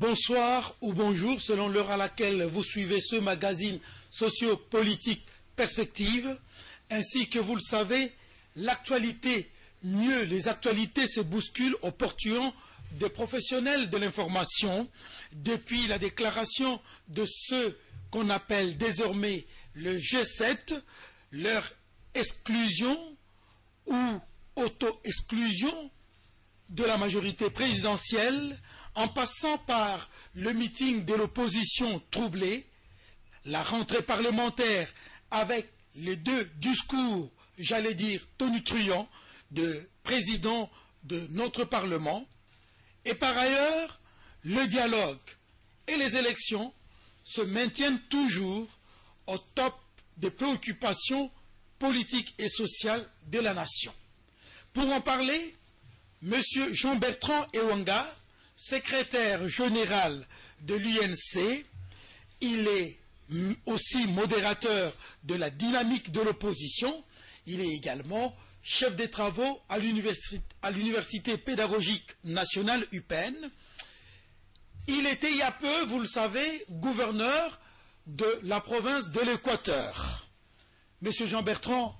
bonsoir ou bonjour selon l'heure à laquelle vous suivez ce magazine socio-politique Perspective. Ainsi que vous le savez, l'actualité, mieux les actualités se bousculent au portillon des professionnels de l'information depuis la déclaration de ceux qu'on appelle désormais le G7, leur exclusion ou auto-exclusion de la majorité présidentielle, en passant par le meeting de l'opposition troublée, la rentrée parlementaire avec les deux discours, j'allais dire tonitruants, de président de notre Parlement, et par ailleurs, le dialogue et les élections se maintiennent toujours au top des préoccupations politiques et sociales de la nation. Pour en parler, M. Jean-Bertrand Ewanga, secrétaire général de l'UNC, il est aussi modérateur de la dynamique de l'opposition. Il est également chef des travaux à l'Université pédagogique nationale UPenn. Il était il y a peu, vous le savez, gouverneur de la province de l'Équateur. Monsieur Jean-Bertrand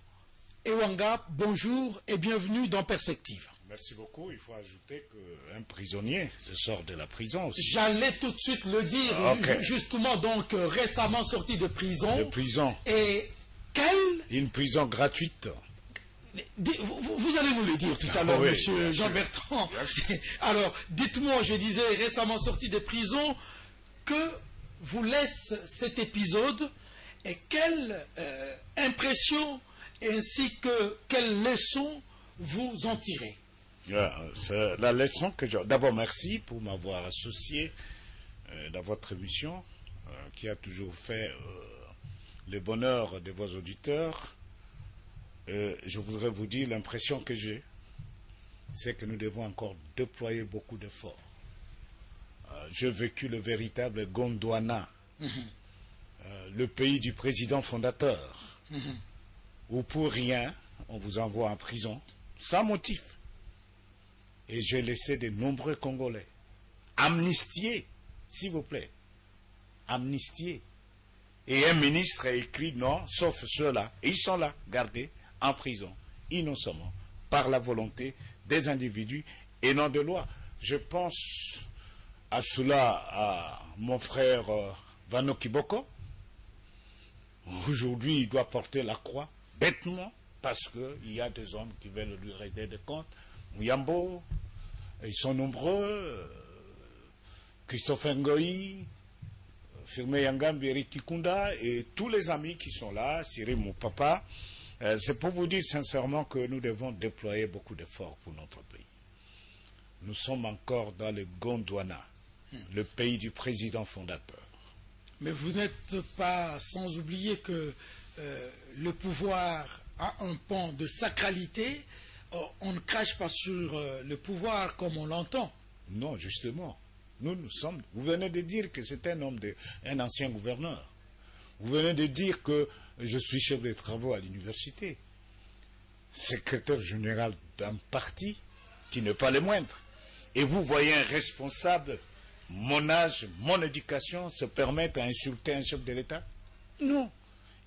Ewanga, bonjour et bienvenue dans Perspective. Merci beaucoup. Il faut ajouter qu'un prisonnier se sort de la prison aussi. J'allais tout de suite le dire, justement, donc récemment sorti de prison. De prison. Et une prison gratuite. Vous allez nous le dire tout à l'heure, oui, monsieur Jean-Bertrand. Alors, dites-moi, je disais récemment sorti de prison, que vous laisse cet épisode et quelle impression ainsi que quelles leçons vous en tirez? C'est la leçon que j'ai. D'abord, merci pour m'avoir associé dans votre émission qui a toujours fait le bonheur de vos auditeurs. Je voudrais vous dire l'impression que j'ai, c'est que nous devons encore déployer beaucoup d'efforts. J'ai vécu le véritable Gondwana, le pays du président fondateur, où pour rien, on vous envoie en prison, sans motif. Et j'ai laissé de nombreux Congolais amnistiés, s'il vous plaît, amnistiés. Et un ministre a écrit non, sauf ceux-là. Et ils sont là, gardés en prison, innocemment, par la volonté des individus et non de loi. Je pense à cela, à mon frère Vano Kiboko. Aujourd'hui, il doit porter la croix, bêtement, parce qu'il y a des hommes qui veulent lui régler des comptes. Mouyambo, ils sont nombreux, Christophe Ngoï, Firme Yangambi, Eric Kikunda, et tous les amis qui sont là, Cyril mon papa. C'est pour vous dire sincèrement que nous devons déployer beaucoup d'efforts pour notre pays. Nous sommes encore dans le Gondwana, le pays du président fondateur. Mais vous n'êtes pas sans oublier que le pouvoir a un pan de sacralité. On ne crache pas sur le pouvoir comme on l'entend. Non, justement. Nous sommes... Vous venez de dire que c'est un ancien gouverneur. Vous venez de dire que je suis chef de travaux à l'université, secrétaire général d'un parti qui n'est pas le moindre. Et vous voyez un responsable, mon âge, mon éducation, se permettre à insulter un chef de l'État? Non.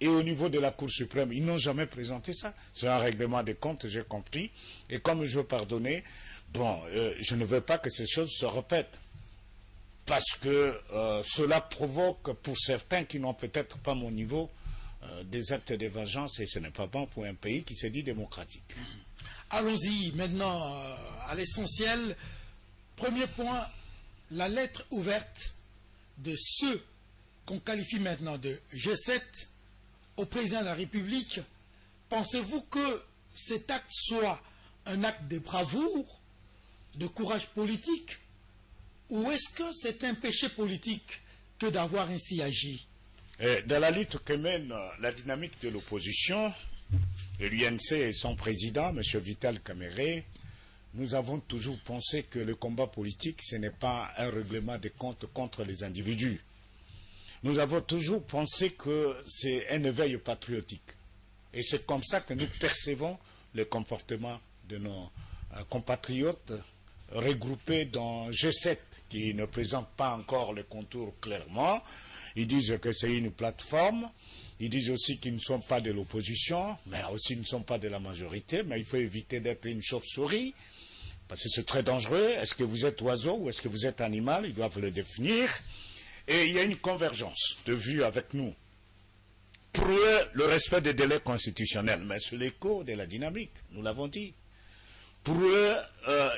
Et au niveau de la Cour suprême, ils n'ont jamais présenté ça. C'est un règlement des comptes, j'ai compris. Et comme je veux pardonner, bon, je ne veux pas que ces choses se répètent. Parce que cela provoque, pour certains qui n'ont peut-être pas mon niveau, des actes de vengeance, et ce n'est pas bon pour un pays qui se dit démocratique. Allons-y maintenant à l'essentiel. Premier point, la lettre ouverte de ceux qu'on qualifie maintenant de G7 au président de la République. Pensez-vous que cet acte soit un acte de bravoure, de courage politique, ou est-ce que c'est un péché politique que d'avoir ainsi agi? Dans la lutte que mène la dynamique de l'opposition, l'UNC et son président, M. Vital Kamerhe, nous avons toujours pensé que le combat politique, ce n'est pas un règlement de comptes contre les individus. Nous avons toujours pensé que c'est un éveil patriotique. Et c'est comme ça que nous percevons le comportement de nos compatriotes regroupés dans G7, qui ne présente pas encore le contour clairement. Ils disent que c'est une plateforme. Ils disent aussi qu'ils ne sont pas de l'opposition, mais aussi ils ne sont pas de la majorité. Mais il faut éviter d'être une chauve-souris, parce que c'est très dangereux. Est-ce que vous êtes oiseau ou est-ce que vous êtes animal? Ils doivent le définir. Et il y a une convergence de vues avec nous. Pour eux, le respect des délais constitutionnels, mais c'est l'écho de la dynamique, nous l'avons dit. Pour eux,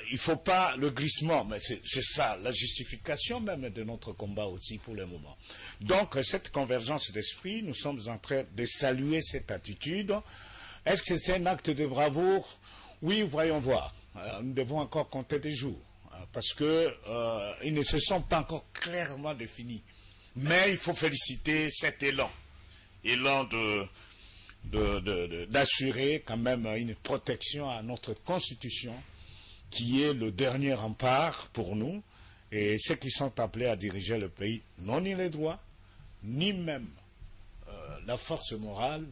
il ne faut pas le glissement, mais c'est ça, la justification même de notre combat aussi pour le moment. Donc, cette convergence d'esprit, nous sommes en train de saluer cette attitude. Est-ce que c'est un acte de bravoure? Oui, voyons voir. Nous devons encore compter des jours, parce qu'ils ne se sont pas encore clairement définis. Mais il faut féliciter cet élan d'assurer quand même une protection à notre Constitution, qui est le dernier rempart pour nous, et ceux qui sont appelés à diriger le pays n'ont ni les droits, ni même la force morale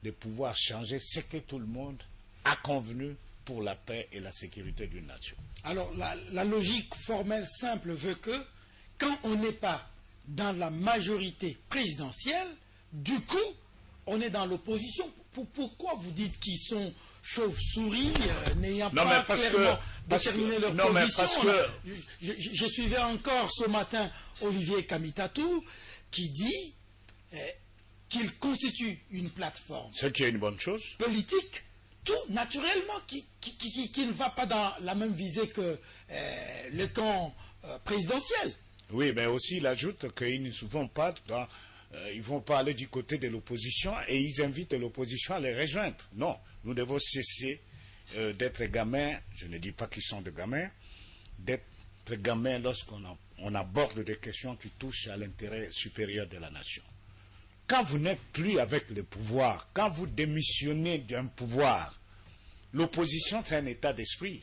de pouvoir changer ce que tout le monde a convenu pour la paix et la sécurité d'une nation. Alors, la logique formelle simple veut que, quand on n'est pas dans la majorité présidentielle, du coup, on est dans l'opposition. Pourquoi vous dites qu'ils sont chauves-souris, n'ayant pas clairement déterminé leur position? Je suivais encore ce matin Olivier Kamitatou qui dit qu'il constitue une plateforme. Ce qui est une bonne chose. Politique, tout naturellement, qui ne va pas dans la même visée que le camp présidentiel. Oui, mais aussi il ajoute qu'ils ne vont pas dans... ils vont pas aller du côté de l'opposition et ils invitent l'opposition à les rejoindre. Non, nous devons cesser d'être gamins, je ne dis pas qu'ils sont des gamins, d'être gamins lorsqu'on aborde des questions qui touchent à l'intérêt supérieur de la nation. Quand vous n'êtes plus avec le pouvoir, quand vous démissionnez d'un pouvoir, l'opposition c'est un état d'esprit.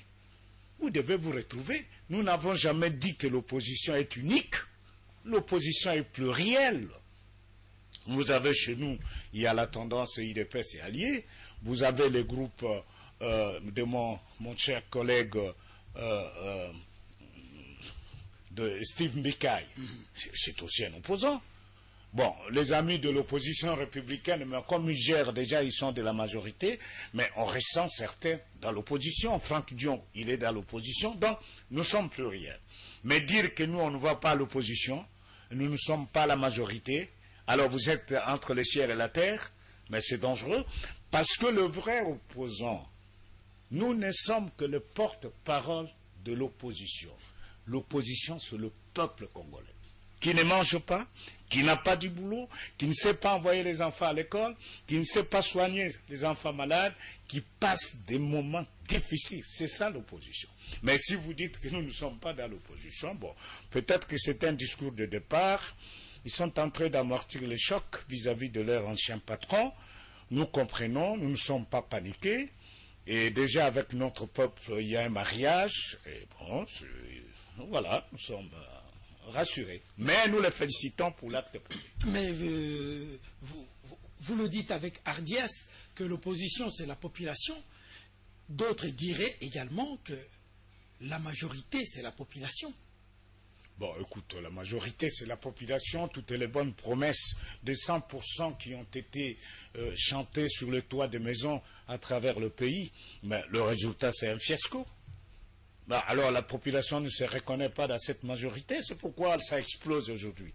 Vous devez vous retrouver. Nous n'avons jamais dit que l'opposition est unique. L'opposition est plurielle. Vous avez chez nous, il y a la tendance UDPS et alliés. Vous avez les groupes de mon cher collègue de Steve Mbikaï. C'est aussi un opposant. Bon, les amis de l'opposition républicaine, mais comme ils gèrent déjà, ils sont de la majorité, mais on ressent certains dans l'opposition. Franck Dion, il est dans l'opposition, donc nous sommes pluriels. Mais dire que nous, on ne va pas à l'opposition, nous ne sommes pas la majorité, alors vous êtes entre le ciel et la terre, mais c'est dangereux, parce que le vrai opposant, nous ne sommes que le porte-parole de l'opposition. L'opposition, c'est le peuple congolais, qui ne mange pas, qui n'a pas du boulot, qui ne sait pas envoyer les enfants à l'école, qui ne sait pas soigner les enfants malades, qui passe des moments difficiles. C'est ça l'opposition. Mais si vous dites que nous ne sommes pas dans l'opposition, bon, peut-être que c'est un discours de départ. Ils sont en train d'amortir le choc vis-à-vis de leur ancien patron. Nous comprenons, nous ne sommes pas paniqués. Et déjà avec notre peuple, il y a un mariage. Et bon, voilà, nous sommes rassurés. Mais nous les félicitons pour l'acte posé. Mais vous le dites avec hardiesse que l'opposition c'est la population. D'autres diraient également que la majorité c'est la population. Bon, écoute, la majorité, c'est la population, toutes les bonnes promesses des 100% qui ont été chantées sur le toit des maisons à travers le pays, mais le résultat, c'est un fiasco. Ben, alors, la population ne se reconnaît pas dans cette majorité, c'est pourquoi ça explose aujourd'hui.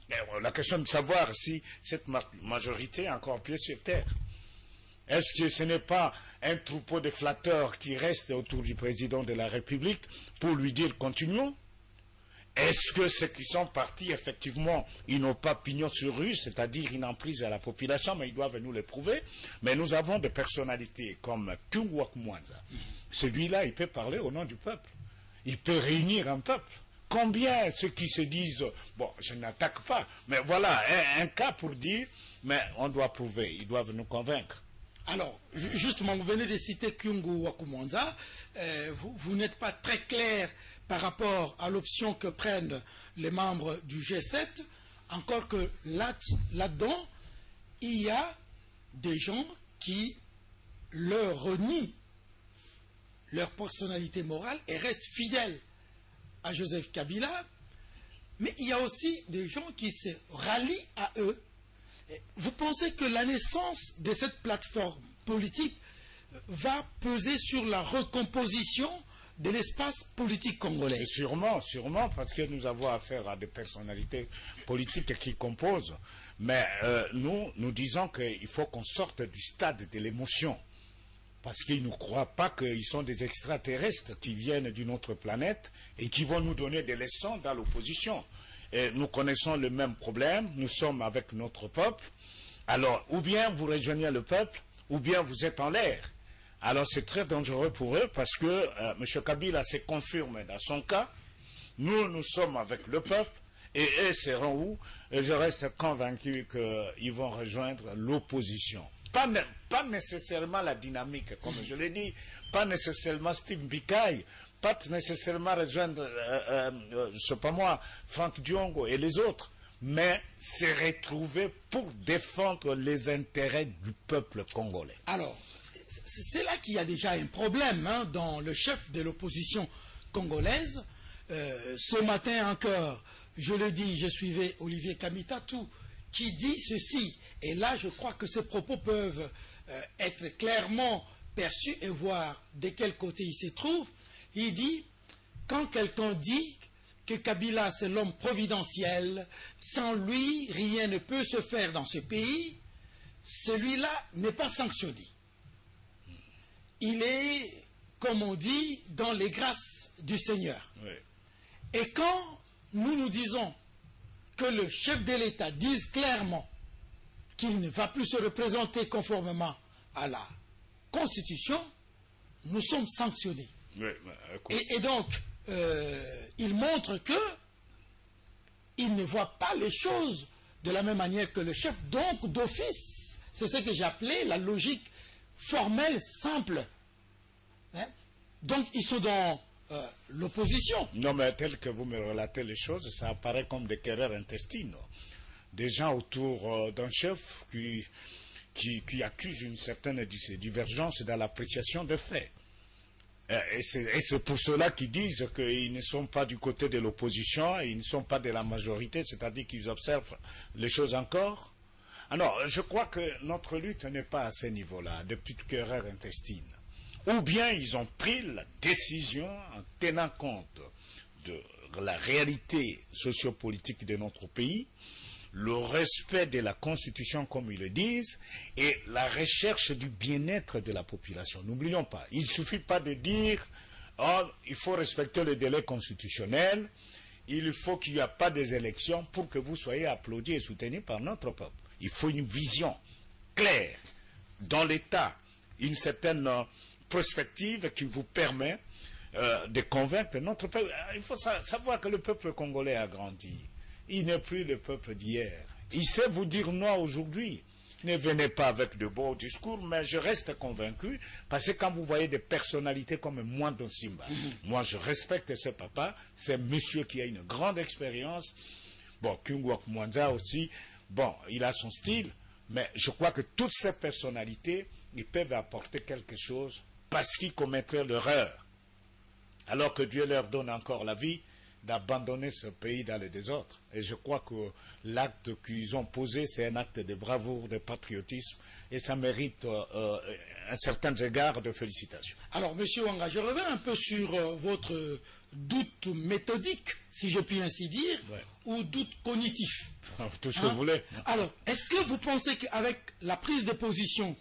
Mais la question de savoir si cette majorité a encore pied sur terre. Est-ce que ce n'est pas un troupeau de flatteurs qui reste autour du président de la République pour lui dire « continuons » ? Est-ce que ceux qui sont partis, effectivement, ils n'ont pas pignon sur rue, c'est-à-dire une emprise à la population, mais ils doivent nous le prouver. Mais nous avons des personnalités comme Kungwak Mwanza. Celui-là, il peut parler au nom du peuple. Il peut réunir un peuple. Combien ceux qui se disent, bon, je n'attaque pas, mais voilà, un cas pour dire, mais on doit prouver, ils doivent nous convaincre. Alors, justement, vous venez de citer Kyungu Wakumonza. Vous n'êtes pas très clair par rapport à l'option que prennent les membres du G7, encore que là-dedans, il y a des gens qui leur renient leur personnalité morale et restent fidèles à Joseph Kabila. Mais il y a aussi des gens qui se rallient à eux. Vous pensez que la naissance de cette plateforme politique va peser sur la recomposition de l'espace politique congolais? Sûrement, sûrement, parce que nous avons affaire à des personnalités politiques qui composent. Mais nous disons qu'il faut qu'on sorte du stade de l'émotion. Parce qu'ils ne croient pas qu'ils sont des extraterrestres qui viennent d'une autre planète et qui vont nous donner des leçons dans l'opposition. Et nous connaissons le même problème, nous sommes avec notre peuple. Alors, ou bien vous rejoignez le peuple, ou bien vous êtes en l'air. Alors c'est très dangereux pour eux parce que M. Kabila se confirme dans son cas. Nous sommes avec le peuple et eux seront où? Et je reste convaincu qu'ils vont rejoindre l'opposition. Pas nécessairement la dynamique, comme je l'ai dit, pas nécessairement Steve Bikaï, pas nécessairement rejoindre, je ne sais pas moi, Franck Diongo et les autres, mais se retrouver pour défendre les intérêts du peuple congolais. Alors, c'est là qu'il y a déjà un problème dans le chef de l'opposition congolaise. Ce matin encore, je le dis, je suivais Olivier Kamitatou qui dit ceci. Et là, je crois que ces propos peuvent être clairement perçus et voir de quel côté il se trouve. Il dit, quand quelqu'un dit que Kabila c'est l'homme providentiel, sans lui, rien ne peut se faire dans ce pays, celui-là n'est pas sanctionné. Il est, comme on dit, dans les grâces du Seigneur. Oui. Et quand nous disons que le chef de l'État dise clairement qu'il ne va plus se représenter conformément à la Constitution, nous sommes sanctionnés. Oui, et donc, il montre que il ne voit pas les choses de la même manière que le chef, donc d'office. C'est ce que j'ai appelé la logique formelle simple. Donc, ils sont dans l'opposition. Non, mais tel que vous me relatez les choses, ça apparaît comme des querelles intestines. Des gens autour d'un chef qui accusent une certaine divergence dans l'appréciation des faits. Et c'est pour cela qu'ils disent qu'ils ne sont pas du côté de l'opposition, ils ne sont pas de la majorité, c'est-à-dire qu'ils observent les choses encore. Alors, je crois que notre lutte n'est pas à ce niveau-là, de petites querelles intestines. Ou bien ils ont pris la décision en tenant compte de la réalité sociopolitique de notre pays, le respect de la Constitution comme ils le disent, et la recherche du bien-être de la population. N'oublions pas, il ne suffit pas de dire oh, il faut respecter le délai constitutionnel, il faut qu'il n'y ait pas des élections pour que vous soyez applaudis et soutenus par notre peuple. Il faut une vision claire dans l'État, une certaine perspective qui vous permet de convaincre notre peuple. Il faut savoir que le peuple congolais a grandi. Il n'est plus le peuple d'hier. Il sait vous dire non aujourd'hui. Ne venez pas avec de beaux discours, mais je reste convaincu, parce que quand vous voyez des personnalités comme Mwando Simba, moi je respecte ce papa, c'est monsieur qui a une grande expérience, bon, Kungwak Mwanza aussi, bon, il a son style, mais je crois que toutes ces personnalités, ils peuvent apporter quelque chose parce qu'ils commettraient l'erreur, alors que Dieu leur donne encore la vie, d'abandonner ce pays dans le désordre. Et je crois que l'acte qu'ils ont posé, c'est un acte de bravoure, de patriotisme, et ça mérite à certains égards de félicitations. Alors, M. Wanga, je reviens un peu sur votre doute méthodique, si je puis ainsi dire, ouais. Ou doute cognitif. Tout ce que vous voulez. Alors, est-ce que vous pensez qu'avec la prise de position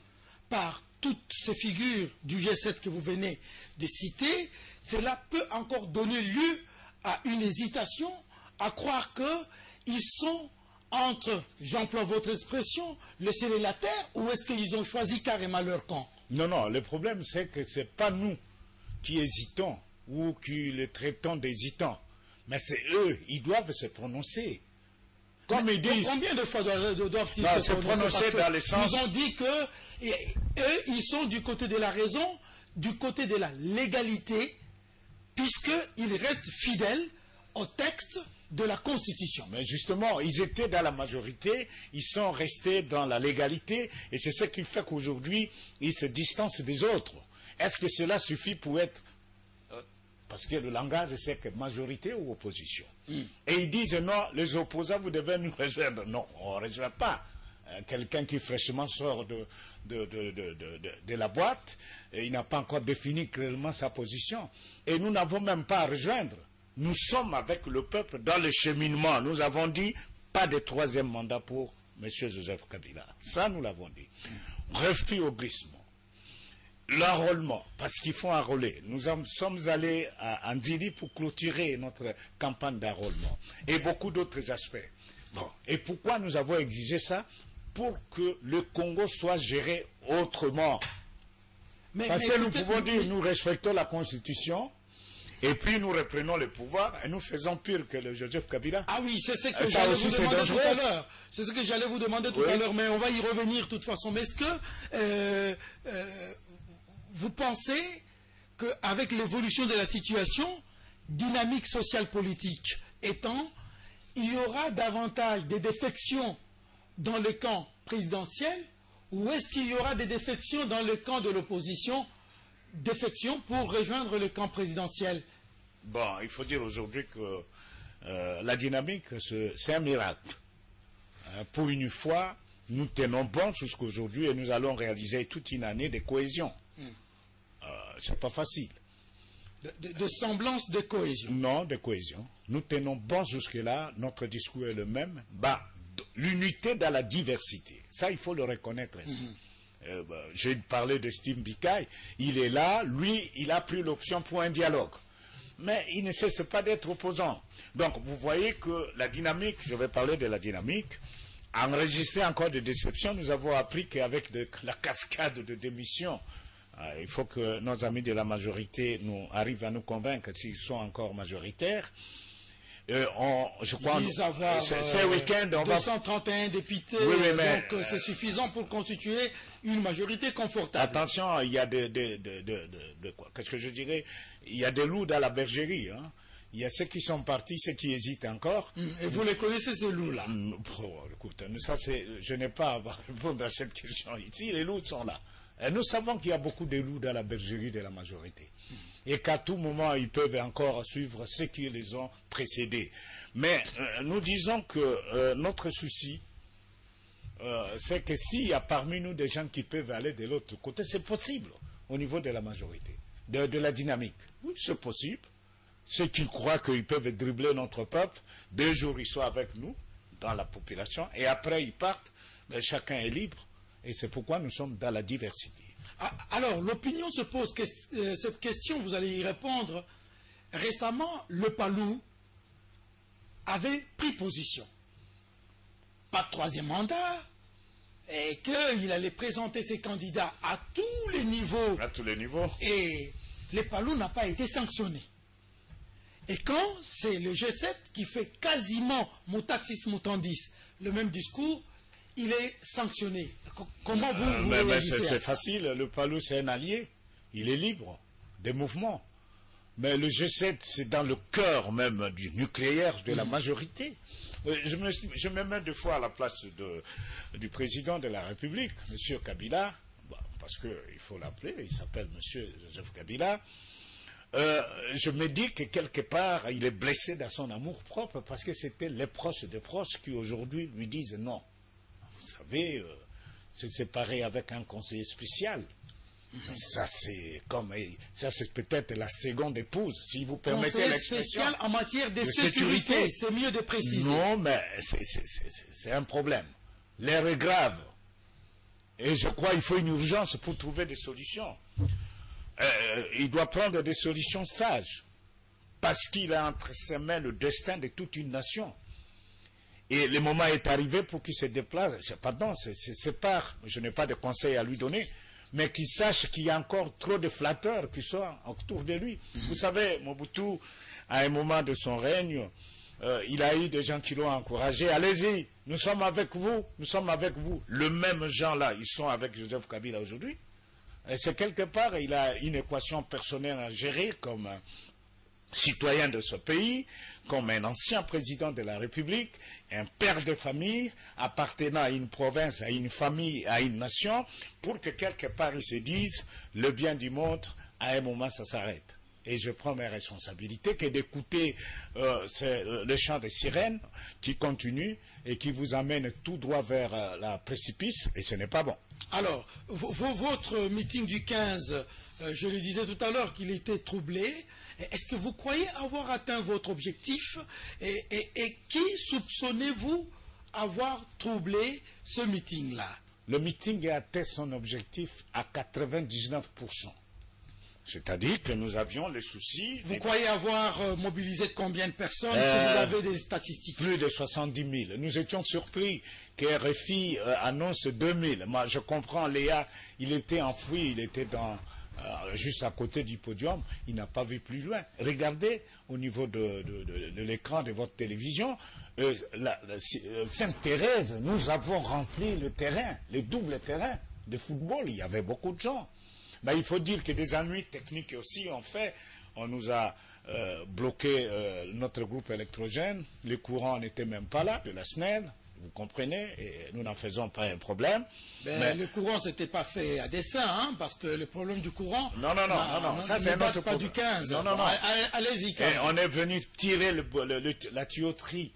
par toutes ces figures du G7 que vous venez de citer, cela peut encore donner lieu à une hésitation, à croire qu'ils sont entre, j'emploie votre expression, le ciel et la terre, ou est-ce qu'ils ont choisi carrément leur camp? Non, non, le problème c'est que ce n'est pas nous qui hésitons ou qui les traitons d'hésitants, mais c'est eux, ils doivent se prononcer. Comme ils disent. Combien de fois doivent-ils se prononcer dans le sens. Ils ont dit que eux, ils sont du côté de la raison, du côté de la légalité, puisqu'ils restent fidèles au texte de la Constitution. Mais justement, ils étaient dans la majorité, ils sont restés dans la légalité, et c'est ce qui fait qu'aujourd'hui, ils se distancent des autres. est-ce que cela suffit pour être... Parce que le langage, c'est que majorité ou opposition. Et ils disent, non, les opposants, vous devez nous rejoindre. Non, on ne rejoint pas quelqu'un qui fraîchement sort de la boîte, et il n'a pas encore défini clairement sa position. Et nous n'avons même pas à rejoindre. Nous sommes avec le peuple dans le cheminement. Nous avons dit, pas de troisième mandat pour M. Joseph Kabila. Ça, nous l'avons dit. Refus au glissement. L'enrôlement, parce qu'il faut enrôler. Nous sommes allés à Ndili pour clôturer notre campagne d'enrôlement. Et beaucoup d'autres aspects. Bon. Et pourquoi nous avons exigé ça? Pour que le Congo soit géré autrement. Parce que nous pouvons dire, nous respectons la Constitution, et puis nous reprenons le pouvoir, et nous faisons pire que le Joseph Kabila. Ah oui, c'est ce que j'allais vous demander tout à l'heure. C'est ce que j'allais vous demander tout à l'heure, mais on va y revenir de toute façon. Mais est-ce que vous pensez qu'avec l'évolution de la situation, dynamique sociale politique étant, il y aura davantage des défections dans le camp présidentiel, ou est-ce qu'il y aura des défections dans le camp de l'opposition, défections pour rejoindre le camp présidentiel? Bon, il faut dire aujourd'hui que la dynamique, c'est un miracle. Pour une fois, nous tenons bon jusqu'à aujourd'hui et nous allons réaliser toute une année de cohésion. C'est pas facile. De semblance de cohésion. Non, de cohésion. Nous tenons bon jusque-là, notre discours est le même. Bah, l'unité dans la diversité. Ça, il faut le reconnaître ici. J'ai parlé de Steve Bikaï. Il est là, lui, il a pris l'option pour un dialogue. Mais il ne cesse pas d'être opposant. Donc, vous voyez que la dynamique, je vais parler de la dynamique, enregistrer encore des déceptions, nous avons appris qu'avec la cascade de démissions, il faut que nos amis de la majorité nous arrivent à nous convaincre s'ils sont encore majoritaires. Je crois ce week-end, on 231 députés, oui, donc c'est suffisant pour constituer une majorité confortable. Attention, il y a qu'est-ce que je dirais? Il y a des loups dans la bergerie. Hein. Il y a ceux qui sont partis, ceux qui hésitent encore. Et vous les connaissez, ces loups-là? Écoute, ça, je n'ai pas à répondre à cette question ici. Les loups sont là. Et nous savons qu'il y a beaucoup de loups dans la bergerie de la majorité. Et qu'à tout moment, ils peuvent encore suivre ceux qui les ont précédés. Mais nous disons que notre souci, c'est que s'il y a parmi nous des gens qui peuvent aller de l'autre côté, c'est possible au niveau de la majorité, de la dynamique. Oui, c'est possible. Ceux qui croient qu'ils peuvent dribbler notre peuple, 2 jours ils sont avec nous, dans la population, et après ils partent, mais chacun est libre. Et c'est pourquoi nous sommes dans la diversité. Alors, l'opinion se pose cette question, vous allez y répondre. Récemment, le Palou avait pris position. Pas de troisième mandat, et qu'il allait présenter ses candidats à tous les niveaux. À tous les niveaux. Et le Palou n'a pas été sanctionné. Et quand c'est le G7 qui fait quasiment mutatis mutandis le même discours, il est sanctionné. Comment vous réagissez? C'est facile, le Palou c'est un allié, il est libre des mouvements. Mais le G7 c'est dans le cœur même du nucléaire de la majorité. Je me mets 2 fois à la place du président de la République, M. Kabila, parce qu'il faut l'appeler, il s'appelle M. Joseph Kabila. Je me dis que quelque part il est blessé dans son amour propre parce que c'était les proches des proches qui aujourd'hui lui disent non. Vous savez, se séparer avec un conseiller spécial, ça c'est peut-être la seconde épouse, si vous permettez l'expression. Conseiller spécial en matière de sécurité, c'est mieux de préciser. Non, mais c'est un problème. L'heure est grave. Et je crois qu'il faut une urgence pour trouver des solutions. Il doit prendre des solutions sages, parce qu'il a entre ses mains le destin de toute une nation. Et le moment est arrivé pour qu'il se déplace, se sépare, je n'ai pas de conseils à lui donner, mais qu'il sache qu'il y a encore trop de flatteurs qui sont autour de lui. Vous savez, Mobutu, à un moment de son règne, il a eu des gens qui l'ont encouragé, allez-y, nous sommes avec vous, nous sommes avec vous. Le même gens-là, ils sont avec Joseph Kabila aujourd'hui. Et c'est quelque part, il a une équation personnelle à gérer comme citoyen de ce pays, comme un ancien président de la République, un père de famille, appartenant à une province, à une famille, à une nation, pour que quelque part ils se disent le bien du monde, à un moment ça s'arrête. Et je prends mes responsabilités que d'écouter le chant des sirènes qui continue et qui vous amène tout droit vers la précipice, et ce n'est pas bon. Alors, votre meeting du 15, je le disais tout à l'heure qu'il était troublé. Est-ce que vous croyez avoir atteint votre objectif et qui soupçonnez-vous avoir troublé ce meeting-là? Le meeting a atteint son objectif à 99%. C'est-à-dire que nous avions les soucis. Vous croyez avoir mobilisé combien de personnes si vous avez des statistiques? Plus de 70 000. Nous étions surpris que RFI annonce 2 000. Moi, je comprends, Léa, il était enfoui, il était juste à côté du podium, il n'a pas vu plus loin. Regardez au niveau de l'écran de votre télévision, Sainte-Thérèse, nous avons rempli le terrain, le double terrain de football, il y avait beaucoup de gens. Mais il faut dire que des ennuis techniques aussi ont fait. On nous a bloqué notre groupe électrogène. Le courant n'était même pas là, de la SNEL. Vous comprenez, et nous n'en faisons pas un problème. Mais le courant, c'était pas fait à dessein, hein, parce que le problème du courant... Non, ça c'est un autre pas problème. Du 15. Non. Allez-y, on est venu tirer la tuyauterie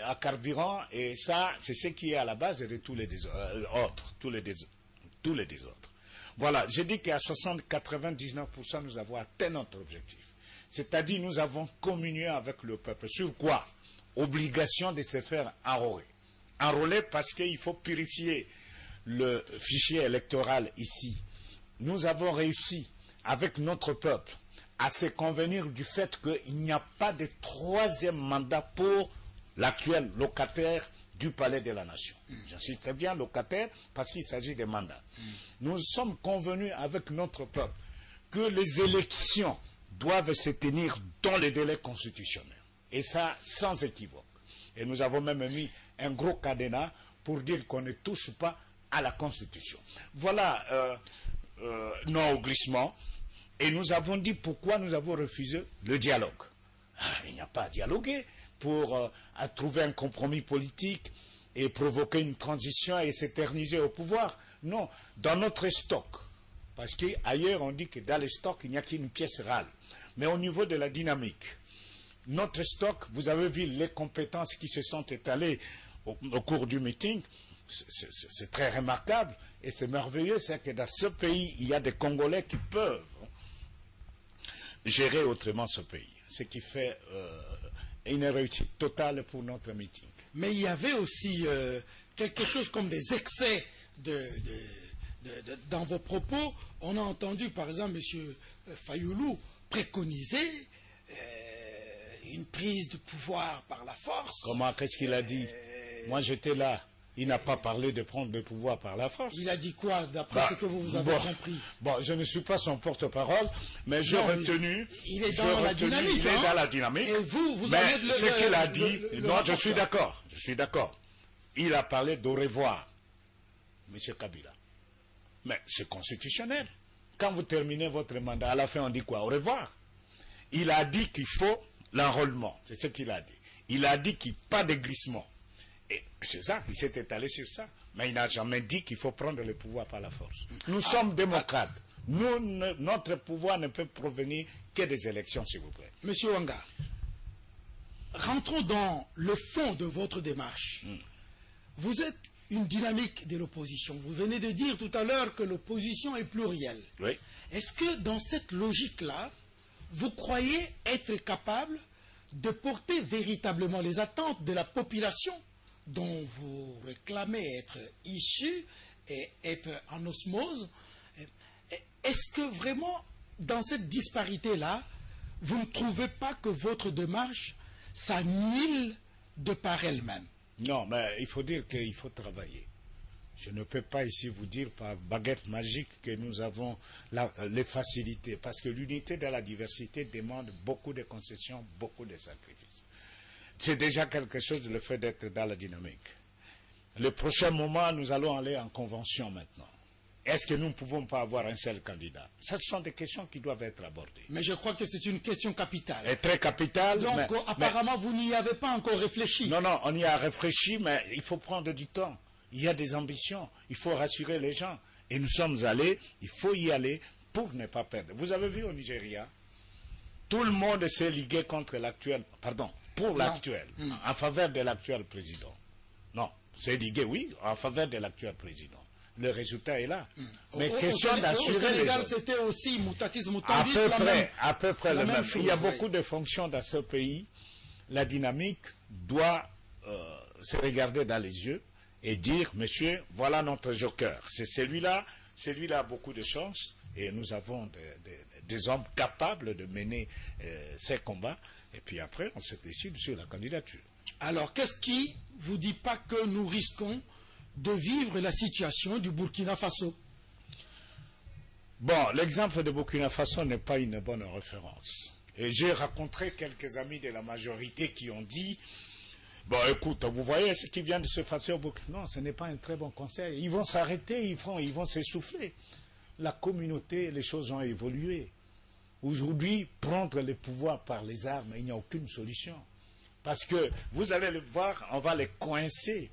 à carburant, et ça, c'est ce qui est à la base de tous les désordres. Tous les désordres. Voilà, j'ai dit qu'à 99%, nous avons atteint notre objectif. C'est-à-dire, nous avons communié avec le peuple. Sur quoi? Obligation de se faire enrôler. Enrôler parce qu'il faut purifier le fichier électoral ici. Nous avons réussi, avec notre peuple, à se convenir du fait qu'il n'y a pas de troisième mandat pour l'actuel locataire du Palais de la Nation. J'insiste très bien, locataire, parce qu'il s'agit de mandats. Nous sommes convenus avec notre peuple que les élections doivent se tenir dans les délais constitutionnels. Et ça, sans équivoque. Et nous avons même mis un gros cadenas pour dire qu'on ne touche pas à la Constitution. Voilà non au glissement. Et nous avons dit pourquoi nous avons refusé le dialogue. Il n'y a pas à dialoguer pour trouver un compromis politique et provoquer une transition et s'éterniser au pouvoir. Non, dans notre stock, parce qu'ailleurs on dit que dans les stocks il n'y a qu'une pièce râle. Mais au niveau de la dynamique, notre stock, vous avez vu les compétences qui se sont étalées au cours du meeting, c'est très remarquable et c'est merveilleux, c'est que dans ce pays, il y a des Congolais qui peuvent gérer autrement ce pays, ce qui fait une réussite totale pour notre meeting. Mais il y avait aussi quelque chose comme des excès dans vos propos. On a entendu par exemple M. Fayoulou préconiser une prise de pouvoir par la force. Comment? Qu'est-ce qu'il a dit? Moi j'étais là. Il n'a pas parlé de prendre le pouvoir par la force. Il a dit quoi, d'après ce que vous avez compris? Bon, je ne suis pas son porte-parole, mais j'ai retenu... Il est dans la dynamique. Il est dans la dynamique. Et vous mais avez ce qu'il a dit... Non, je suis d'accord. Je suis d'accord. Il a parlé d'au revoir, M. Kabila. Mais c'est constitutionnel. Quand vous terminez votre mandat, à la fin, on dit quoi? Au revoir. Il a dit qu'il faut l'enrôlement. C'est ce qu'il a dit. Il a dit qu'il n'y a pas de glissement. Et c'est ça, il s'est étalé sur ça. Mais il n'a jamais dit qu'il faut prendre le pouvoir par la force. Nous sommes démocrates. Notre pouvoir ne peut provenir que des élections, s'il vous plaît. Monsieur Wanga, rentrons dans le fond de votre démarche. Vous êtes une dynamique de l'opposition. Vous venez de dire tout à l'heure que l'opposition est plurielle. Oui. Est-ce que dans cette logique-là, vous croyez être capable de porter véritablement les attentes de la population dont vous réclamez être issu et être en osmose? Est-ce que vraiment, dans cette disparité-là, vous ne trouvez pas que votre démarche s'annule de par elle-même? Non, mais il faut dire qu'il faut travailler. Je ne peux pas ici vous dire par baguette magique que nous avons les facilités, parce que l'unité de la diversité demande beaucoup de concessions, beaucoup de sacrifices. C'est déjà quelque chose le fait d'être dans la dynamique. Le prochain moment, nous allons aller en convention maintenant. est-ce que nous ne pouvons pas avoir un seul candidat? Ce sont des questions qui doivent être abordées. Mais je crois que c'est une question capitale. Et très capitale. Donc, apparemment, vous n'y avez pas encore réfléchi. Non, non, on y a réfléchi, mais il faut prendre du temps. Il y a des ambitions. Il faut rassurer les gens. Et nous sommes allés, il faut y aller pour ne pas perdre. Vous avez vu au Nigeria, tout le monde s'est ligué contre l'actuel, pardon, pour l'actuel, en faveur de l'actuel président. Non, c'est ligué, oui, en faveur de l'actuel président. Le résultat est là. Mais question d'assurer les gens. C'était aussi Moutatis Moutandis, à peu près le même. Chose, il y a beaucoup de fonctions dans ce pays. La dynamique doit se regarder dans les yeux et dire, monsieur, voilà notre joker. C'est celui-là a beaucoup de chance et nous avons des hommes capables de mener ces combats. Et puis après, on se décide sur la candidature. Alors, qu'est-ce qui vous dit pas que nous risquons de vivre la situation du Burkina Faso? Bon, l'exemple de Burkina Faso n'est pas une bonne référence. Et j'ai rencontré quelques amis de la majorité qui ont dit, bon écoute, vous voyez ce qui vient de se passer au Burkina, non, ce n'est pas un très bon conseil. Ils vont s'arrêter, ils vont s'essouffler. La communauté, les choses ont évolué. Aujourd'hui, prendre le pouvoir par les armes, il n'y a aucune solution. Parce que, vous allez le voir, on va les coincer.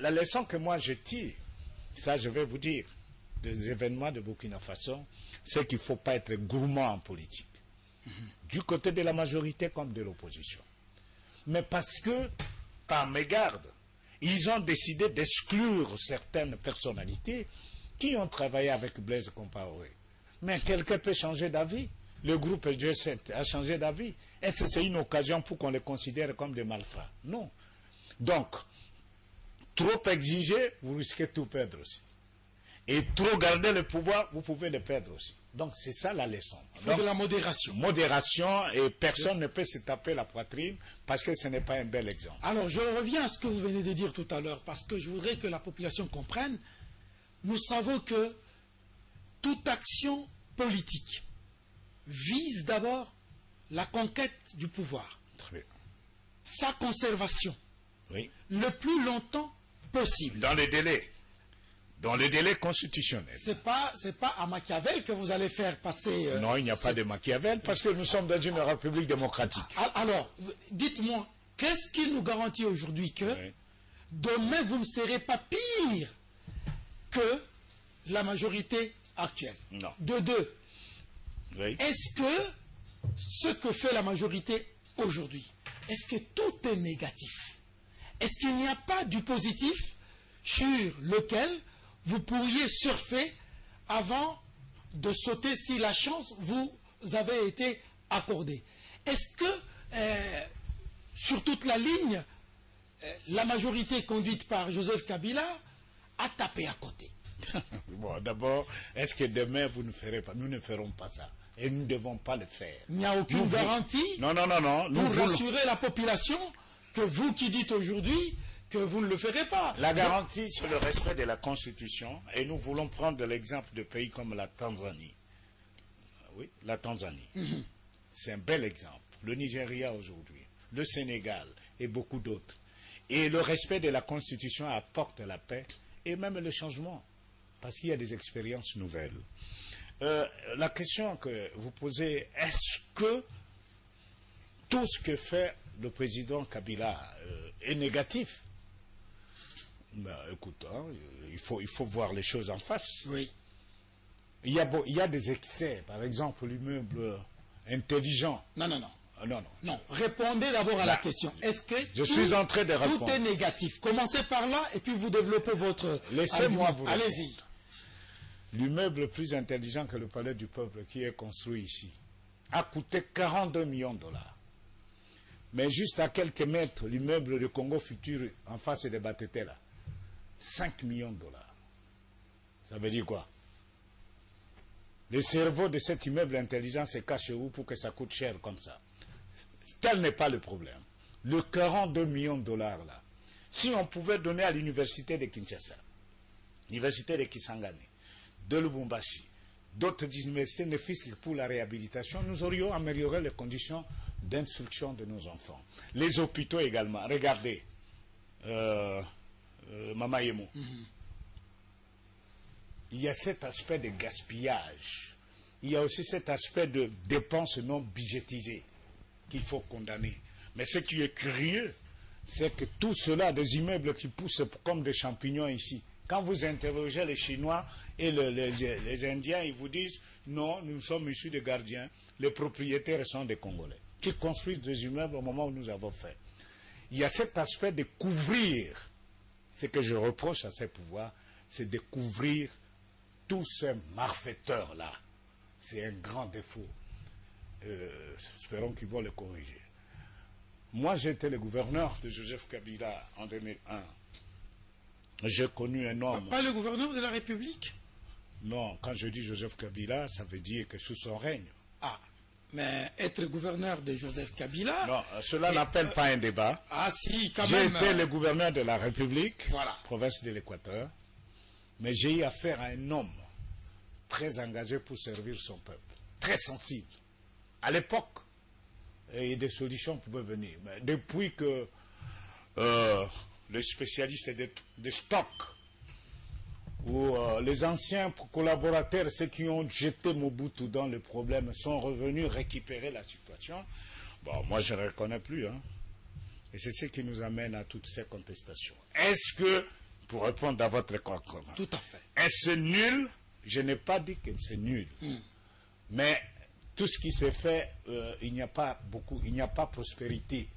La leçon que moi je tire, ça je vais vous dire, des événements de Burkina Faso, c'est qu'il ne faut pas être gourmand en politique. Du côté de la majorité comme de l'opposition. Mais parce que, par mégarde, ils ont décidé d'exclure certaines personnalités qui ont travaillé avec Blaise Compaoré. Mais quelqu'un peut changer d'avis. Le groupe G7 a changé d'avis. Est-ce que c'est une occasion pour qu'on les considère comme des malfrats? Non. Donc, trop exiger, vous risquez de tout perdre aussi. Et trop garder le pouvoir, vous pouvez le perdre aussi. Donc c'est ça la leçon. Il faut de la modération. Modération, et personne ne peut se taper la poitrine parce que ce n'est pas un bel exemple. Alors je reviens à ce que vous venez de dire tout à l'heure, parce que je voudrais que la population comprenne. Nous savons que toute action politique vise d'abord la conquête du pouvoir. Très bien. Sa conservation. Oui. Le plus longtemps possible. Dans les délais. Dans les délais constitutionnels. C'est pas à Machiavel que vous allez faire passer... non, il n'y a pas de Machiavel parce que nous sommes dans une république démocratique. Alors, dites-moi, qu'est-ce qui nous garantit aujourd'hui que demain vous ne serez pas pire que la majorité actuelle? Non. De deux. Oui. Est-ce que ce que fait la majorité aujourd'hui, est-ce que tout est négatif? Est-ce qu'il n'y a pas du positif sur lequel vous pourriez surfer avant de sauter si la chance vous avait été accordée? Est-ce que sur toute la ligne, la majorité conduite par Joseph Kabila a tapé à côté? Bon, d'abord, est-ce que demain vous ne ferez pas? Nous ne ferons pas ça. Et nous ne devons pas le faire. Il n'y a aucune garantie non. pour rassurer la population que vous qui dites aujourd'hui que vous ne le ferez pas. La garantie sur le respect de la Constitution, et nous voulons prendre l'exemple de pays comme la Tanzanie. Oui, la Tanzanie. C'est un bel exemple. Le Nigeria aujourd'hui, le Sénégal et beaucoup d'autres. Et le respect de la Constitution apporte la paix et même le changement, parce qu'il y a des expériences nouvelles. La question que vous posez, est-ce que tout ce que fait le président Kabila est négatif? Ben, écoute, hein, il faut voir les choses en face. Oui. Il y a des excès, par exemple l'immeuble intelligent. Non. Répondez d'abord à la question. Est-ce que je suis en train de répondre. Tout est négatif. Commencez par là et puis vous développez votre... Laissez-moi vous répondre. Allez-y. L'immeuble le plus intelligent que le palais du peuple qui est construit ici a coûté 42 millions de dollars. Mais juste à quelques mètres, l'immeuble de Congo Futur en face de Batete là, 5 millions de dollars. Ça veut dire quoi? Le cerveau de cet immeuble intelligent se cache où pour que ça coûte cher comme ça? Tel n'est pas le problème. Le 42 millions de dollars là, si on pouvait donner à l'université de Kinshasa, l'université de Kisangani, de Lubumbashi, d'autres universités ne fût-ce que pour la réhabilitation, nous aurions amélioré les conditions d'instruction de nos enfants. Les hôpitaux également. Regardez, Mama Yemo. il y a cet aspect de gaspillage. Il y a aussi cet aspect de dépenses non budgétisées qu'il faut condamner. Mais ce qui est curieux, c'est que tout cela, des immeubles qui poussent comme des champignons ici, quand vous interrogez les Chinois et les Indiens, ils vous disent non, nous sommes issus des gardiens, les propriétaires sont des Congolais, qui construisent des immeubles au moment où nous avons fait. Il y a cet aspect de couvrir. Ce que je reproche à ces pouvoirs, c'est de couvrir tous ces malfaiteurs-là. C'est un grand défaut. Espérons qu'ils vont le corriger. Moi, j'étais le gouverneur de Joseph Kabila en 2001. J'ai connu un homme... Pas le gouverneur de la République? Non, quand je dis Joseph Kabila, ça veut dire que sous son règne. Ah, mais être gouverneur de Joseph Kabila... Non, cela n'appelle pas un débat. Ah si, quand même... J'ai été le gouverneur de la République, voilà, province de l'Équateur, mais j'ai eu affaire à un homme très engagé pour servir son peuple, très sensible. À l'époque, et des solutions pouvaient venir. Mais depuis que les spécialistes des stocks ou les anciens collaborateurs, ceux qui ont jeté Mobutu dans le problème, sont revenus récupérer la situation, bon, moi je ne reconnais plus. Hein. Et c'est ce qui nous amène à toutes ces contestations. Est-ce que, pour répondre à votre question, tout à fait. Est-ce nul? Je n'ai pas dit que c'est nul. Mais tout ce qui s'est fait, il n'y a pas beaucoup, il n'y a pas prospérité.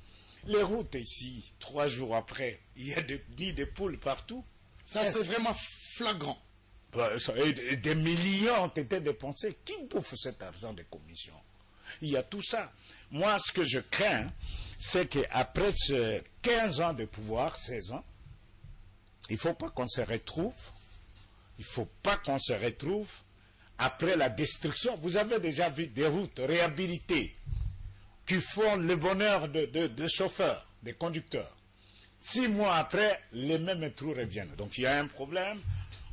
Les routes ici, 3 jours après, il y a des nids de poules partout. Ça, c'est vraiment flagrant. Et des millions ont été dépensés. Qui bouffe cet argent des commissions? Il y a tout ça. Moi, ce que je crains, c'est qu'après 15 ans de pouvoir, 16 ans, il ne faut pas qu'on se retrouve. Il ne faut pas qu'on se retrouve après la destruction. Vous avez déjà vu des routes réhabilitées qui font le bonheur de chauffeurs, des conducteurs. 6 mois après, les mêmes trous reviennent. Donc il y a un problème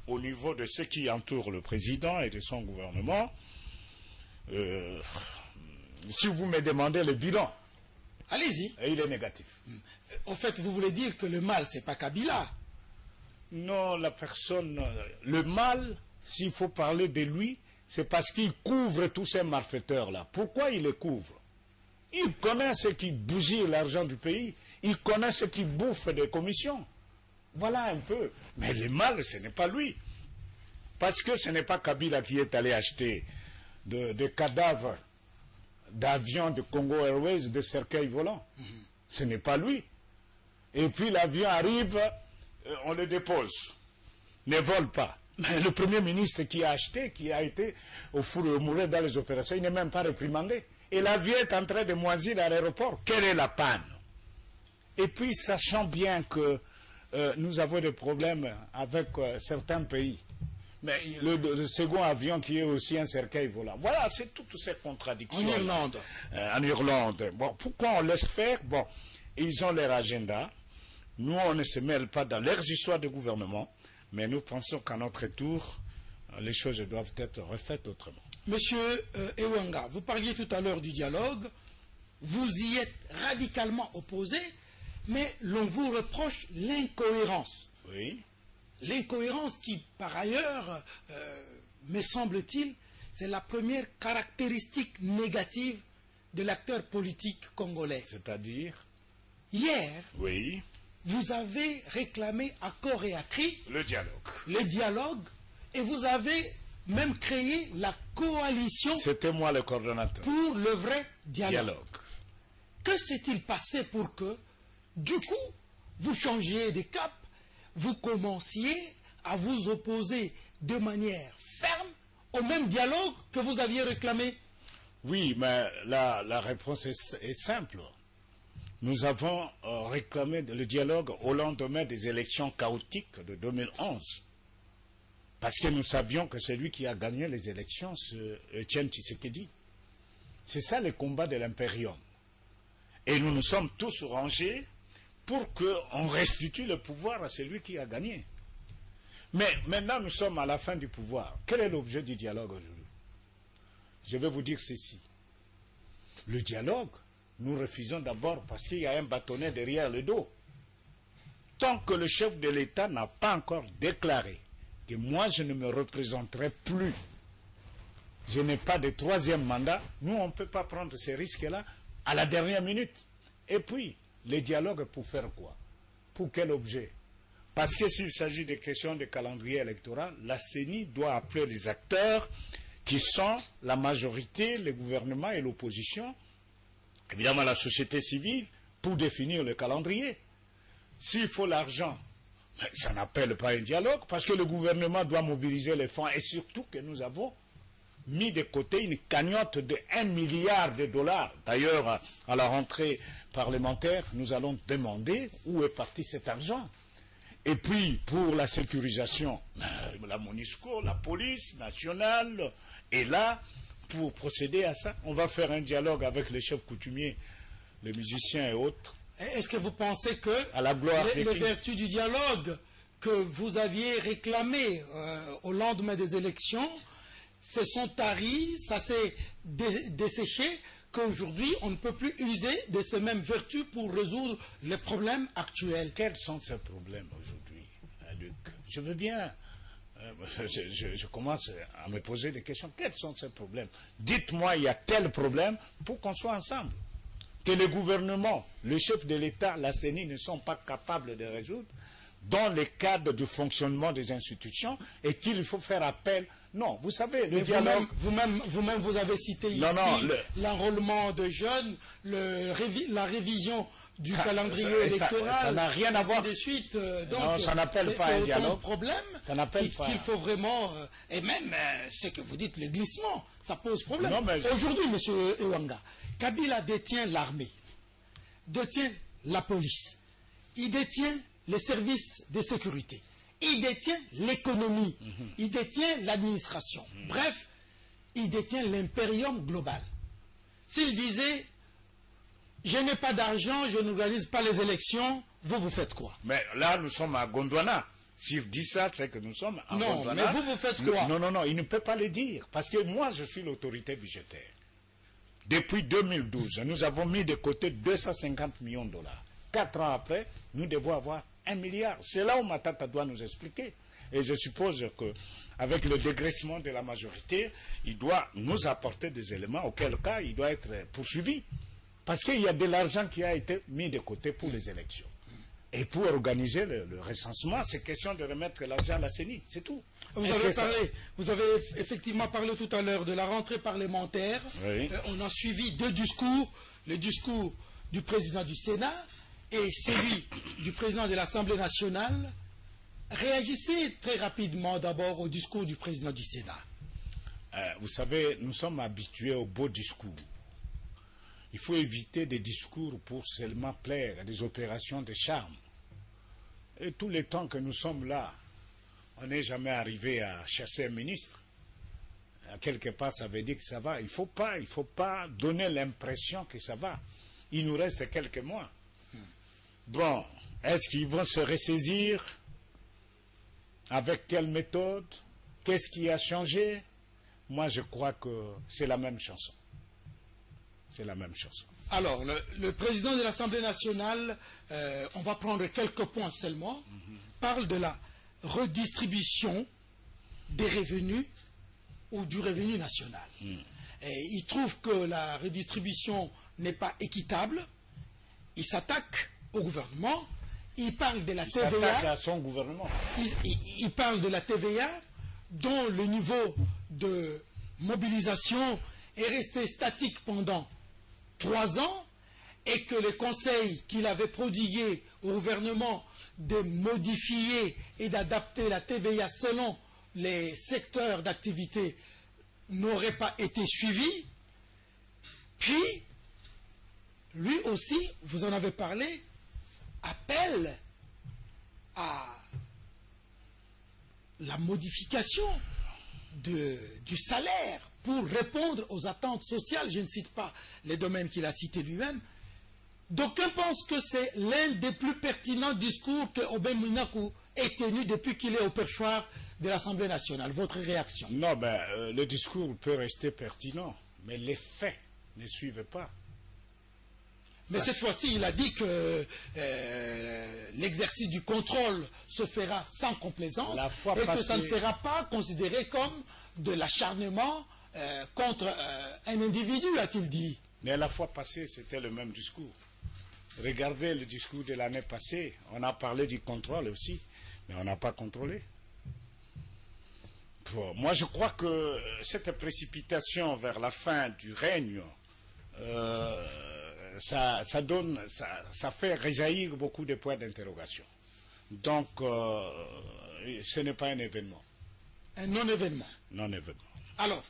au niveau de ceux qui entourent le président et de son gouvernement. Si vous me demandez le bilan, allez-y. Il est négatif. Au fait, vous voulez dire que le mal, c'est pas Kabila? Non, la personne... Le mal, s'il faut parler de lui, c'est parce qu'il couvre tous ces malfaiteurs-là. Pourquoi il les couvre? Il connaît ceux qui bousillent l'argent du pays. Il connaît ceux qui bouffent des commissions. Voilà un peu. Mais le mal, ce n'est pas lui. Parce que ce n'est pas Kabila qui est allé acheter des cadavres d'avions de Congo Airways, de cercueils volants. Ce n'est pas lui. Et puis l'avion arrive, on le dépose. Ne vole pas. Mais le Premier ministre qui a acheté, qui a été au four et au moulin dans les opérations, il n'est même pas réprimandé. Et l'avion est en train de moisir à l'aéroport. Quelle est la panne? Et puis, sachant bien que nous avons des problèmes avec certains pays, mais le second avion qui est aussi un cercueil volant. Voilà, c'est toutes ces contradictions. En Irlande. En Irlande. Bon, pourquoi on laisse faire? Bon, ils ont leur agenda. Nous, on ne se mêle pas dans leurs histoires de gouvernement, mais nous pensons qu'à notre tour, les choses doivent être refaites autrement. Monsieur Ewanga, vous parliez tout à l'heure du dialogue. Vous y êtes radicalement opposé, mais l'on vous reproche l'incohérence. Oui. L'incohérence qui, par ailleurs, me semble-t-il, c'est la première caractéristique négative de l'acteur politique congolais. C'est-à-dire? Hier, oui, vous avez réclamé à corps et à cri le dialogue. Le dialogue, et vous avez même créé la coalition. C'était moi le coordonnateur. Pour le vrai dialogue. Que s'est-il passé pour que, du coup, vous changiez de cap, vous commenciez à vous opposer de manière ferme au même dialogue que vous aviez réclamé? Oui, mais la réponse est simple. Nous avons réclamé le dialogue au lendemain des élections chaotiques de 2011. Parce que nous savions que celui qui a gagné les élections, c'est Etienne Tshisekedi. C'est ça le combat de l'impérium. Et nous nous sommes tous rangés pour qu'on restitue le pouvoir à celui qui a gagné. Mais maintenant, nous sommes à la fin du pouvoir. Quel est l'objet du dialogue aujourd'hui? Je vais vous dire ceci. Le dialogue, nous refusons d'abord parce qu'il y a un bâtonnet derrière le dos. Tant que le chef de l'État n'a pas encore déclaré que moi je ne me représenterai plus. Je n'ai pas de troisième mandat. Nous, on ne peut pas prendre ces risques-là à la dernière minute. Et puis, les dialogues pour faire quoi? Pour quel objet? Parce que s'il s'agit de questions de calendrier électoral, la CENI doit appeler les acteurs qui sont la majorité, le gouvernement et l'opposition, évidemment la société civile, pour définir le calendrier. S'il faut l'argent, ça n'appelle pas un dialogue, parce que le gouvernement doit mobiliser les fonds, et surtout que nous avons mis de côté une cagnotte de 1 milliard de dollars. D'ailleurs, à la rentrée parlementaire, nous allons demander où est parti cet argent. Et puis, pour la sécurisation, la MONUSCO, la police nationale est là pour procéder à ça. On va faire un dialogue avec les chefs coutumiers, les musiciens et autres. Est-ce que vous pensez que à la gloire les vertus du dialogue que vous aviez réclamé au lendemain des élections se sont taries, ça s'est desséché, qu'aujourd'hui on ne peut plus user de ces mêmes vertus pour résoudre les problèmes actuels? Quels sont ces problèmes aujourd'hui, Luc? Je veux bien, je commence à me poser des questions. Quels sont ces problèmes? Dites-moi, il y a tel problème pour qu'on soit ensemble. Que le gouvernement, le chef de l'État, la CENI ne sont pas capables de résoudre dans le cadre du fonctionnement des institutions et qu'il faut faire appel. Non, vous savez, le dialogue... Vous-même, vous avez cité ici l'enrôlement de jeunes, la révision du calendrier électoral, ça n'a rien à voir. De suite. Donc, non, ça n'appelle pas un dialogue. Problème qu'il faut vraiment... et même ce que vous dites, le glissement, ça pose problème. Aujourd'hui, M. Ewanga, Kabila détient l'armée, détient la police, il détient les services de sécurité, il détient l'économie, il détient l'administration. Bref, il détient l'impérium global. S'il disait, je n'ai pas d'argent, je n'organise pas les élections, vous faites quoi? Mais là, nous sommes à Gondwana. S'il dit ça, c'est que nous sommes à Gondwana. Non, mais vous faites quoi? Non, il ne peut pas le dire. Parce que moi, je suis l'autorité budgétaire. Depuis 2012, nous avons mis de côté 250 millions de dollars. 4 ans après, nous devons avoir 1 milliard. C'est là où Matata doit nous expliquer. Et je suppose qu'avec le dégraissement de la majorité, il doit nous apporter des éléments, auquel cas il doit être poursuivi. Parce qu'il y a de l'argent qui a été mis de côté pour les élections. Et pour organiser le recensement, c'est question de remettre l'argent à la CENI, c'est tout. Vous avez effectivement parlé tout à l'heure de la rentrée parlementaire. Oui. On a suivi 2 discours, le discours du président du Sénat et celui du président de l'Assemblée nationale. Réagissez très rapidement d'abord au discours du président du Sénat. Vous savez, nous sommes habitués aux beaux discours. Il faut éviter des discours pour seulement plaire à des opérations de charme. Et tout le temps que nous sommes là, on n'est jamais arrivé à chasser un ministre. Quelque part, ça veut dire que ça va. Il faut pas donner l'impression que ça va. Il nous reste quelques mois. Bon, est-ce qu'ils vont se ressaisir? Avec quelle méthode? Qu'est-ce qui a changé? Moi, je crois que c'est la même chanson. C'est la même chanson. Alors, le président de l'Assemblée nationale, on va prendre quelques points seulement, parle de la redistribution des revenus ou du revenu national. Et il trouve que la redistribution n'est pas équitable. Il s'attaque au gouvernement. Il parle de la TVA. Il s'attaque à son gouvernement. Il parle de la TVA dont le niveau de mobilisation est resté statique pendant 3 ans et que le conseil qu'il avait prodigué au gouvernement de modifier et d'adapter la TVA selon les secteurs d'activité n'aurait pas été suivi. Puis, lui aussi, vous en avez parlé, appelle à la modification du salaire pour répondre aux attentes sociales. Je ne cite pas les domaines qu'il a cités lui-même. D'aucuns pensent que c'est l'un des plus pertinents discours que Aubin Minakou ait tenu depuis qu'il est au perchoir de l'Assemblée nationale. Votre réaction? Non, le discours peut rester pertinent, mais les faits ne suivent pas. Mais cette fois-ci, il a dit que l'exercice du contrôle se fera sans complaisance et que ça ne sera pas considéré comme de l'acharnement contre un individu, a-t-il dit. Mais la fois passée, c'était le même discours. Regardez le discours de l'année passée. On a parlé du contrôle aussi, mais on n'a pas contrôlé. Bon, moi, je crois que cette précipitation vers la fin du règne, ça fait réjaillir beaucoup de points d'interrogation. Donc, ce n'est pas un événement. Un non-événement. Non-événement. Alors,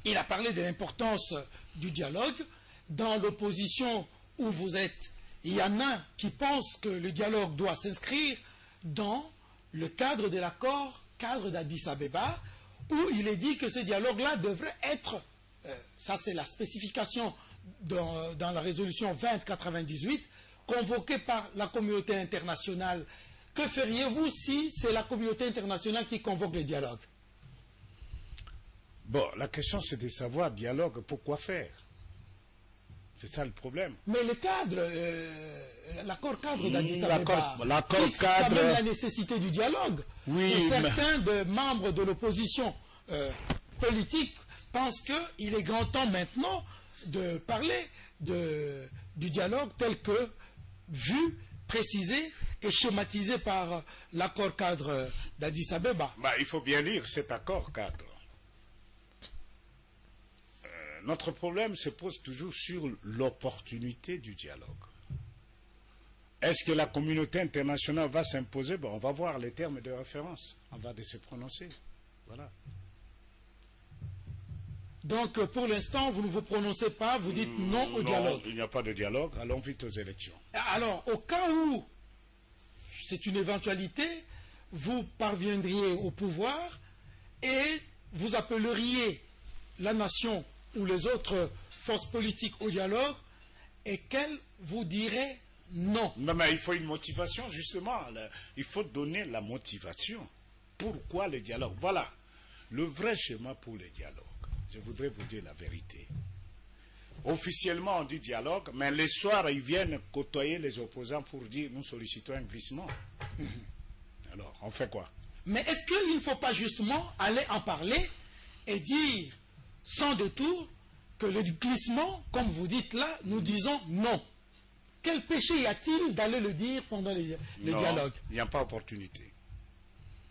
il a parlé de l'importance du dialogue. Dans l'opposition où vous êtes, il y en a qui pensent que le dialogue doit s'inscrire dans le cadre de l'accord cadre d'Addis Abeba, où il est dit que ce dialogue-là devrait être, ça c'est la spécification dans la résolution 2098, convoqué par la communauté internationale. Que feriez-vous si c'est la communauté internationale qui convoque le dialogue? Bon, la question c'est de savoir, dialogue, pourquoi faire? C'est ça le problème. Mais le cadre, l'accord cadre d'Addis Abeba fixe cadre, quand même la nécessité du dialogue. Oui, et certains membres de l'opposition politique pensent qu'il est grand temps maintenant de parler du dialogue tel que vu, précisé et schématisé par l'accord cadre d'Addis Abeba. Il faut bien lire cet accord cadre. Notre problème se pose toujours sur l'opportunité du dialogue. Est-ce que la communauté internationale va s'imposer? On va voir les termes de référence. On va se prononcer. Voilà. Donc, pour l'instant, vous ne vous prononcez pas, vous dites non au dialogue. Il n'y a pas de dialogue, allons vite aux élections. Alors, au cas où c'est une éventualité, vous parviendriez au pouvoir et vous appelleriez la nation ou les autres forces politiques au dialogue et qu'elles vous diraient non. Non, mais il faut une motivation, justement. Il faut donner la motivation. Pourquoi le dialogue? Voilà le vrai schéma pour le dialogue. Je voudrais vous dire la vérité. Officiellement, on dit dialogue, mais les soirs, ils viennent côtoyer les opposants pour dire nous sollicitons un glissement. Alors, on fait quoi? Mais est-ce qu'il ne faut pas justement aller en parler et dire sans détour que le glissement, comme vous dites là, nous disons non? Quel péché y a-t-il d'aller le dire pendant le dialogue? Il n'y a pas opportunité.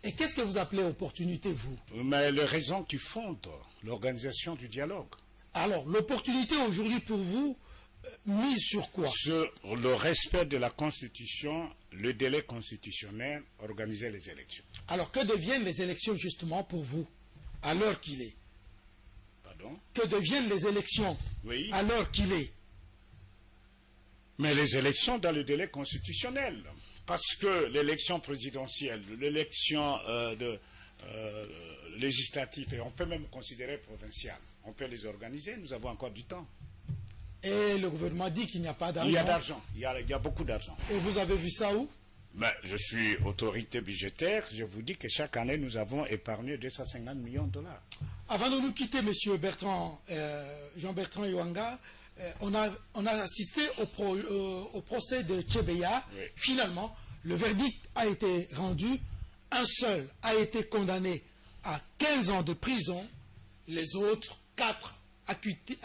Et qu'est-ce que vous appelez opportunité, vous? Mais les raisons qui fondent l'organisation du dialogue. Alors, l'opportunité aujourd'hui pour vous, mise sur quoi? Sur le respect de la Constitution, le délai constitutionnel, organiser les élections. Alors, que deviennent les élections justement pour vous, à l'heure qu'il est? Pardon? Que deviennent les élections à l'heure qu'il est? Mais les élections dans le délai constitutionnel. Parce que l'élection présidentielle, l'élection législative, et on peut même considérer provinciale, on peut les organiser, nous avons encore du temps. Et le gouvernement dit qu'il n'y a pas d'argent. Il y a d'argent, il y a beaucoup d'argent. Et vous avez vu ça où? Mais je suis autorité budgétaire, je vous dis que chaque année nous avons épargné 250 millions de dollars. Avant de nous quitter, M. Bertrand, Jean-Bertrand Iwanga, on a assisté au procès de Tchebeya. Oui. Finalement, le verdict a été rendu. Un seul a été condamné à 15 ans de prison. Les autres, 4 acquittés.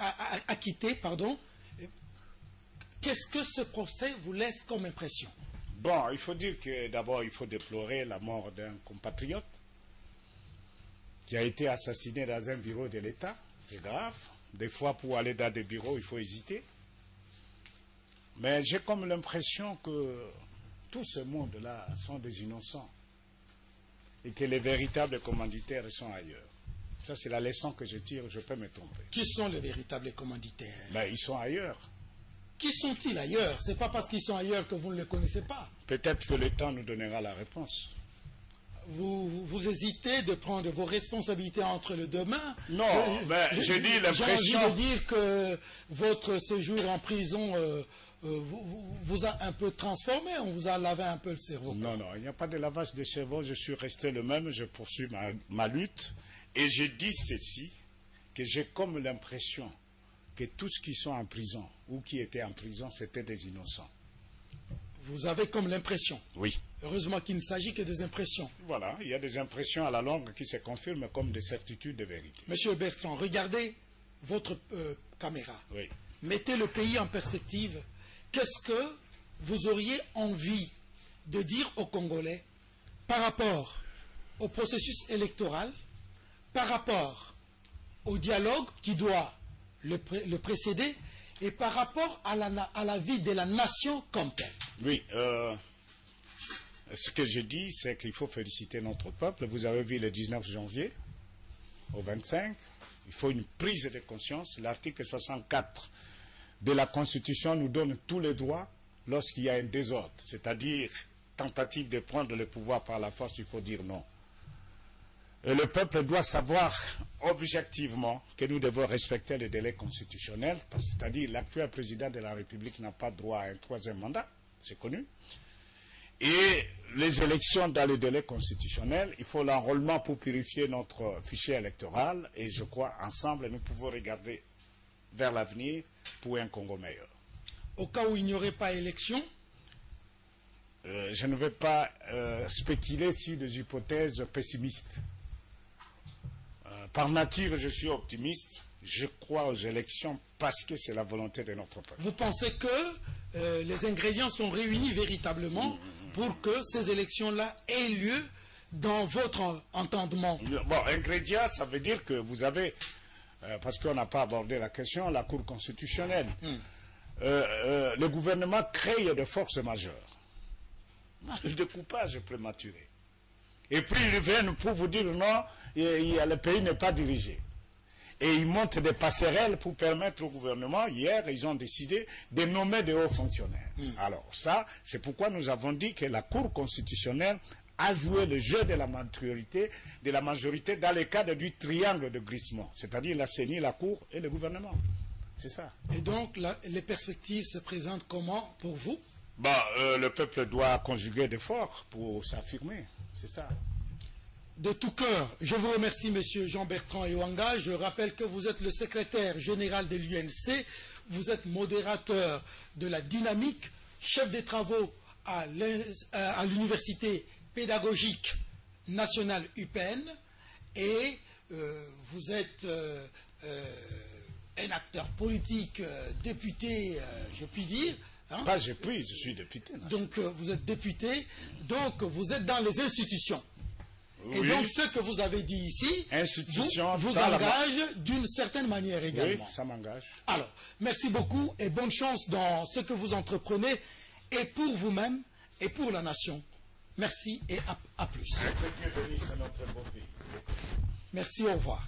Qu'est-ce que ce procès vous laisse comme impression? Bon, il faut dire que d'abord, il faut déplorer la mort d'un compatriote qui a été assassiné dans un bureau de l'État. C'est grave. Des fois, pour aller dans des bureaux, il faut hésiter. Mais j'ai comme l'impression que tout ce monde-là sont des innocents et que les véritables commanditaires sont ailleurs. Ça, c'est la leçon que je tire, je peux me tromper. Qui sont les véritables commanditaires? Ben, ils sont ailleurs. Qui sont-ils ailleurs? Ce n'est pas parce qu'ils sont ailleurs que vous ne les connaissez pas. Peut-être que le temps nous donnera la réponse. Vous hésitez de prendre vos responsabilités entre les deux mains. Non, j'ai dit l'impression... J'ai envie de dire que votre séjour en prison vous a un peu transformé, on vous a lavé un peu le cerveau. Non, il n'y a pas de lavage de cerveau, je suis resté le même, je poursuis ma lutte. Et je dis ceci, que j'ai comme l'impression que tous qui sont en prison ou qui étaient en prison, c'était des innocents. Vous avez comme l'impression. Oui. Heureusement qu'il ne s'agit que des impressions. Voilà, il y a des impressions à la longue qui se confirment comme des certitudes de vérité. Monsieur Bertrand, regardez votre caméra. Oui. Mettez le pays en perspective. Qu'est-ce que vous auriez envie de dire aux Congolais par rapport au processus électoral, par rapport au dialogue qui doit le précéder et par rapport à la vie de la nation comme telle? Oui, ce que je dis, c'est qu'il faut féliciter notre peuple. Vous avez vu le 19 janvier au 25, il faut une prise de conscience. L'article 64 de la Constitution nous donne tous les droits lorsqu'il y a un désordre, c'est-à-dire tentative de prendre le pouvoir par la force, il faut dire non. Et le peuple doit savoir objectivement que nous devons respecter les délais constitutionnels, c'est-à-dire l'actuel président de la République n'a pas droit à un troisième mandat, c'est connu. Et les élections dans les délais constitutionnels, il faut l'enrôlement pour purifier notre fichier électoral, et je crois ensemble nous pouvons regarder vers l'avenir pour un Congo meilleur. Au cas où il n'y aurait pas élection, je ne vais pas spéculer sur des hypothèses pessimistes. Par nature, je suis optimiste. Je crois aux élections parce que c'est la volonté de notre peuple. Vous pensez que les ingrédients sont réunis véritablement pour que ces élections-là aient lieu dans votre entendement? Bon, ingrédients, ça veut dire que vous avez, parce qu'on n'a pas abordé la question, la Cour constitutionnelle. Le gouvernement crée des forces majeures. De coupage prématuré. Et puis ils viennent pour vous dire non, le pays n'est pas dirigé. Et ils montent des passerelles pour permettre au gouvernement, hier ils ont décidé de nommer de hauts fonctionnaires. Alors ça, c'est pourquoi nous avons dit que la Cour constitutionnelle a joué le jeu de la majorité dans le cadre du triangle de Grismont, c'est-à-dire la CENI, la Cour et le gouvernement. C'est ça. Et donc les perspectives se présentent comment pour vous? Le peuple doit conjuguer d'efforts pour s'affirmer, c'est ça. De tout cœur, je vous remercie, Monsieur Jean-Bertrand Ewanga. Je rappelle que vous êtes le secrétaire général de l'UNC, vous êtes modérateur de la dynamique, chef des travaux à l'Université pédagogique nationale UPN, et vous êtes un acteur politique, député, je puis dire. Hein? Pas je puis, je suis député. Donc vous êtes député, donc vous êtes dans les institutions. Oui. Et donc ce que vous avez dit ici vous engage d'une certaine manière également. Oui, ça m'engage. Alors, merci beaucoup et bonne chance dans ce que vous entreprenez, et pour vous-même et pour la nation. Merci et à plus. Que Dieu bénisse notre beau pays. Merci, au revoir.